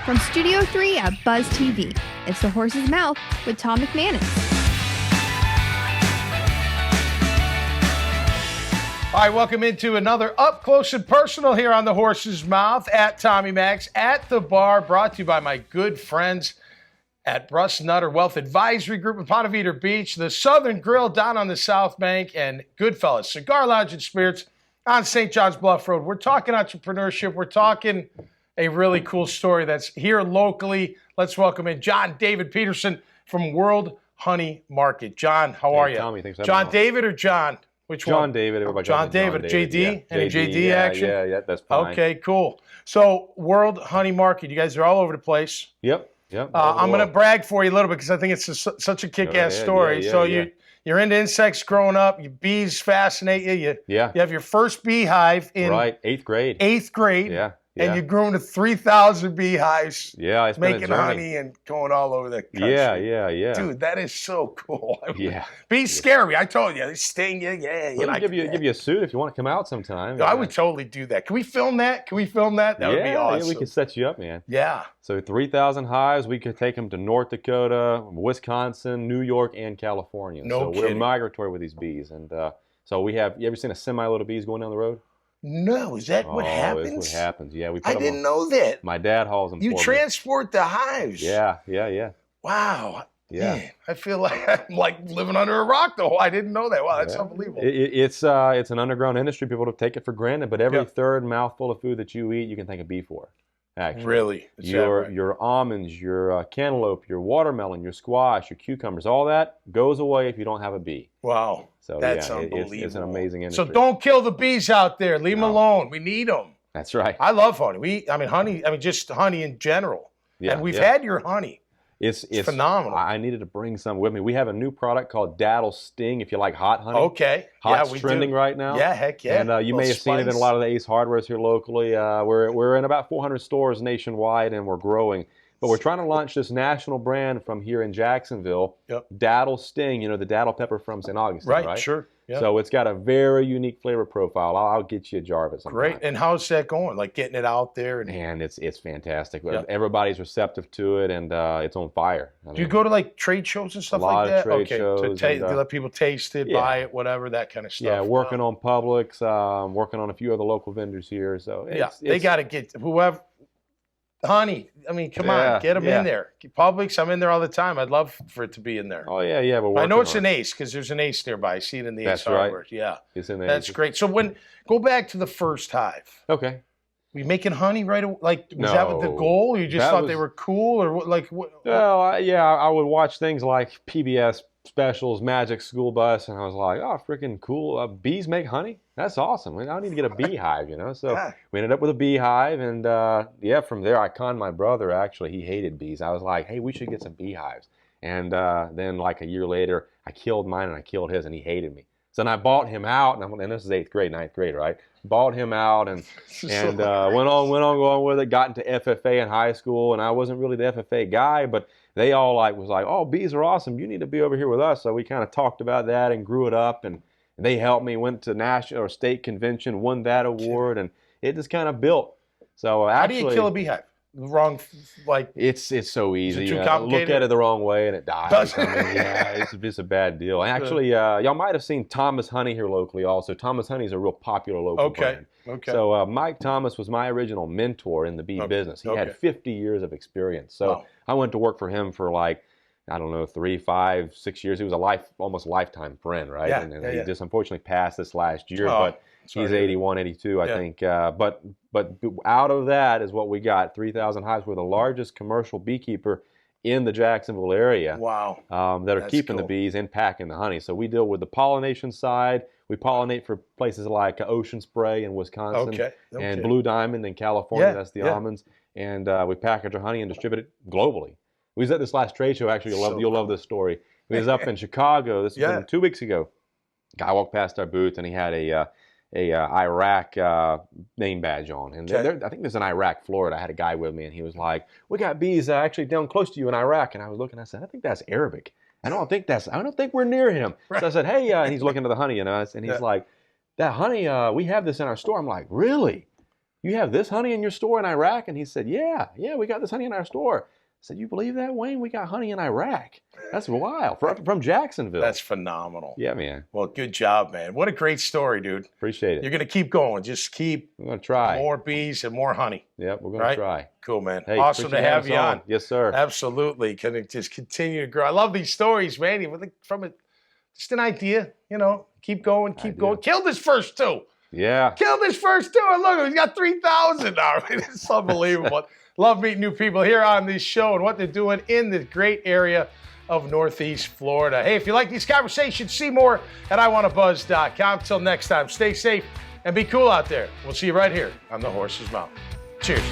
From Studio 3 at Buzz TV, it's The Horse's Mouth with Tom McManus. All right, welcome into another Up Close and Personal here on The Horse's Mouth at Tommy Max at the bar, brought to you by my good friends at Bruss Nutter Wealth Advisory Group in Ponte Vedra Beach, the Southern Grill down on the South Bank, and Goodfellas Cigar Lounge and Spirits on St. John's Bluff Road. We're talking entrepreneurship. We're talking a really cool story that's here locally. Let's welcome in John David Peterson from World Honey Market. John, how are you? Tommy, thanks for John having me on. David or John? Which one? John David. Everybody John David. JD? Yeah. Any JD action? Yeah, that's fine. Okay, cool. So World Honey Market, you guys are all over the place. Yep. I'm going to brag for you a little bit because I think it's such a kick-ass story. You're into insects growing up. Bees fascinate you. You have your first beehive in 8th grade. 8th grade. Yeah. And you grew into 3,000 beehives. Yeah, it's been a making journey. honey and going all over the country. Yeah. Dude, that is so cool. Yeah. Bees scare me. I told you, they sting you. Yeah. We'll give you a suit if you want to come out sometime. I would totally do that. Can we film that? That would be awesome. Yeah, we could set you up, man. Yeah. So 3,000 hives, we could take them to North Dakota, Wisconsin, New York, and California. No so kidding. We're migratory with these bees. And so we have, you ever seen a semi-load of bees going down the road? No, is that what happens? That's what happens. Yeah, we. I didn't know that. My dad hauls them. You for me. transport the hives. Yeah. Wow. Yeah. Man, I feel like I'm like living under a rock though. I didn't know that. Wow, that's unbelievable. It's an underground industry. People don't take it for granted, but every third mouthful of food that you eat, you can thank a bee for. Actually, really, your almonds, your cantaloupe, your watermelon, your squash, your cucumbers, all that goes away if you don't have a bee. Wow. So that's unbelievable. It's an amazing industry. So don't kill the bees out there. Leave them alone. We need them. That's right. I love honey. Just honey in general. Yeah, and we've had your honey. It's phenomenal. I needed to bring some with me. We have a new product called Daddle Sting, if you like hot honey. Okay. Hot's trending right now. Yeah, heck yeah. And you may have seen it in a lot of the Ace Hardwares here locally. We're in about 400 stores nationwide, and we're growing. But we're trying to launch this national brand from here in Jacksonville. Daddle Sting, the daddle pepper from St. Augustine, right? Sure. Yep. So it's got a very unique flavor profile. I'll get you a jar of it sometime. Great. And how's that going? Like getting it out there? And it's fantastic. Everybody's receptive to it, and it's on fire. Do you go to like trade shows and stuff like that? A lot of trade shows. To let people taste it, buy it, whatever, that kind of stuff. Yeah, working on Publix, working on a few other local vendors here. So they got to get whoever. Honey, come on, get them in there. Publix, I'm in there all the time. I'd love for it to be in there. Oh, yeah, but I know it's an Ace because there's an Ace nearby. I see it in the Ace Hardware. Yeah, it's in there. That's great. So go back to the first hive. Okay. Were you making honey right away? Like, was that the goal? Or you just thought they were cool? Or what? Well, I would watch things like PBS specials, Magic School Bus, and I was like, oh, freaking cool. Bees make honey? That's awesome. I need to get a beehive, So we ended up with a beehive, and from there I conned my brother, actually. He hated bees. I was like, hey, we should get some beehives. And then like a year later, I killed mine and I killed his, and he hated me. So then I bought him out, and this is 8th grade, 9th grade, right? Bought him out and went on going with it, got into FFA in high school, and I wasn't really the FFA guy, but they all was like, oh, bees are awesome. You need to be over here with us. So we kind of talked about that and grew it up, and they helped me, went to national or state convention, won that award, and it just kind of built. So how do you kill a beehive? It's so easy. Is it too complicated? Look at it the wrong way and it dies. It's just a bad deal. Actually, y'all might have seen Thomas Honey here locally also. Thomas Honey is a real popular local brand. Okay. So Mike Thomas was my original mentor in the bee business. He had 50 years of experience. So I went to work for him for 3, 5, 6 years. He was almost lifetime friend, right? Yeah, and he just unfortunately passed this last year, but he's 81, 82, I think. But out of that is what we got, 3,000 hives. We're the largest commercial beekeeper in the Jacksonville area. Wow. That are keeping the bees and packing the honey. So we deal with the pollination side. We pollinate for places like Ocean Spray in Wisconsin and Blue Diamond in California. That's the almonds. And we package our honey and distribute it globally. We was at this last trade show. Actually, you'll love this story. We was up in Chicago. This was 2 weeks ago. Guy walked past our booth and he had a Iraq name badge on. And I think there's an Iraq, Florida. I had a guy with me and he was like, we got bees actually down close to you in Iraq. And I was looking, I said, I think that's Arabic. I don't think we're near him. Right. So I said, hey, and he's looking at the honey, and he's like, that honey, we have this in our store. I'm like, really? you have this honey in your store in Iraq? And he said, yeah, we got this honey in our store. I said, you believe that, Wayne? We got honey in Iraq. That's wild. From Jacksonville. That's phenomenal. Yeah, man. Well, good job, man. What a great story, dude. Appreciate it. You're going to keep going. Just keep We're going to try. more bees and more honey. Yep, we're going to try. Cool, man. Hey, awesome to have you on. Yes, sir. Absolutely. Can it just continue to grow? I love these stories, man. Just an idea, keep going, keep going. Killed his first 2. Yeah. Killed his first 2. And look, he's got 3,000 now. I mean, it's unbelievable. Love meeting new people here on this show and what they're doing in the great area of Northeast Florida. Hey, if you like these conversations, see more at iwanttabuzz.com. Till next time, stay safe and be cool out there. We'll see you right here on the Horse's Mouth. Cheers.